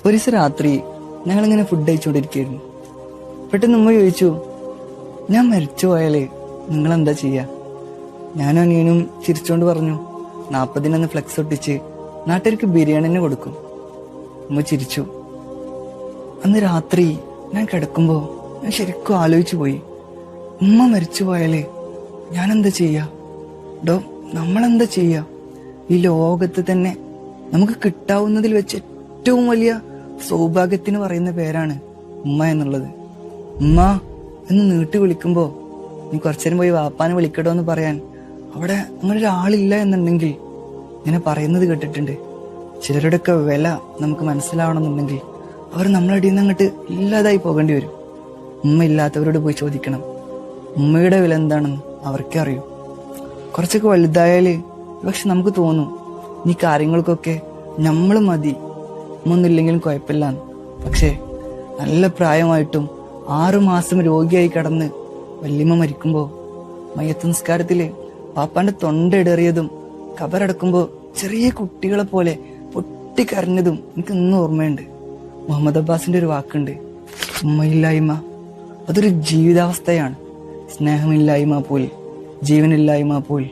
ഒരു ദിവസം രാത്രി ഞങ്ങളിങ്ങനെ ഫുഡ് കഴിച്ചുകൊണ്ടിരിക്കുകയായിരുന്നു. പെട്ടെന്ന് ഉമ്മ ചോദിച്ചു, ഞാൻ മരിച്ചു പോയാലേ നിങ്ങളെന്താ ചെയ്യാ? ഞാനും അനിയനും ചിരിച്ചോണ്ട് പറഞ്ഞു, 40 ഫ്ലെക്സ് ഒട്ടിച്ച് നാട്ടുകാർക്ക് ബിരിയാണി തന്നെ കൊടുക്കും. ഉമ്മ ചിരിച്ചു. അന്ന് രാത്രി ഞാൻ കിടക്കുമ്പോ ഞാൻ ശരിക്കും ആലോചിച്ചു പോയി, ഉമ്മ മരിച്ചു പോയാലേ ഞാനെന്താ ചെയ്യാ? നമ്മളെന്താ ചെയ്യാ? ഈ ലോകത്ത് തന്നെ നമുക്ക് കിട്ടാവുന്നതിൽ വെച്ച് ഏറ്റവും വലിയ സൗഭാഗ്യത്തിന് പറയുന്ന പേരാണ് ഉമ്മ എന്നുള്ളത്. ഉമ്മ എന്ന് നീട്ടി വിളിക്കുമ്പോ നീ കുറച്ചേരം പോയി വാപ്പാനെ വിളിക്കട്ടോ എന്ന് പറയാൻ അവിടെ അങ്ങനെ ഒരാളില്ല എന്നുണ്ടെങ്കിൽ ഇങ്ങനെ പറയുന്നത് കേട്ടിട്ടുണ്ട്. ചിലരുടെയൊക്കെ വില നമുക്ക് മനസ്സിലാവണമെന്നുണ്ടെങ്കിൽ അവർ നമ്മളടിയിൽ നിന്ന് അങ്ങോട്ട് ഇല്ലാതായി പോകേണ്ടി വരും. ഉമ്മ ഇല്ലാത്തവരോട് പോയി ചോദിക്കണം, ഉമ്മയുടെ വില എന്താണെന്ന് അവർക്കേ അറിയൂ. കുറച്ചൊക്കെ വലുതായാല് പക്ഷെ നമുക്ക് തോന്നും ഈ കാര്യങ്ങൾക്കൊക്കെ നമ്മൾ മതി, ഒന്നുമില്ലെങ്കിലും കുഴപ്പമില്ലാന്ന്. പക്ഷെ നല്ല പ്രായമായിട്ടും 6 മാസം രോഗിയായി കിടന്ന് വല്യമ്മ മരിക്കുമ്പോ മയ്യത്ത് നിസ്കാരത്തില് പാപ്പാന്റെ തൊണ്ട ഇടറിയതും കബറടക്കുമ്പോ ചെറിയ കുട്ടികളെ പോലെ പൊട്ടിക്കരഞ്ഞതും എനിക്ക് ഇന്നും ഓർമ്മയുണ്ട്. മുഹമ്മദ് അബ്ബാസിന്റെ ഒരു വാക്കുണ്ട്, ഉമ്മയില്ലായ്മ അതൊരു ജീവിതാവസ്ഥയാണ്, സ്നേഹമില്ലായ്മ പോൽ ജീവനില്ലായ്മ പോൽ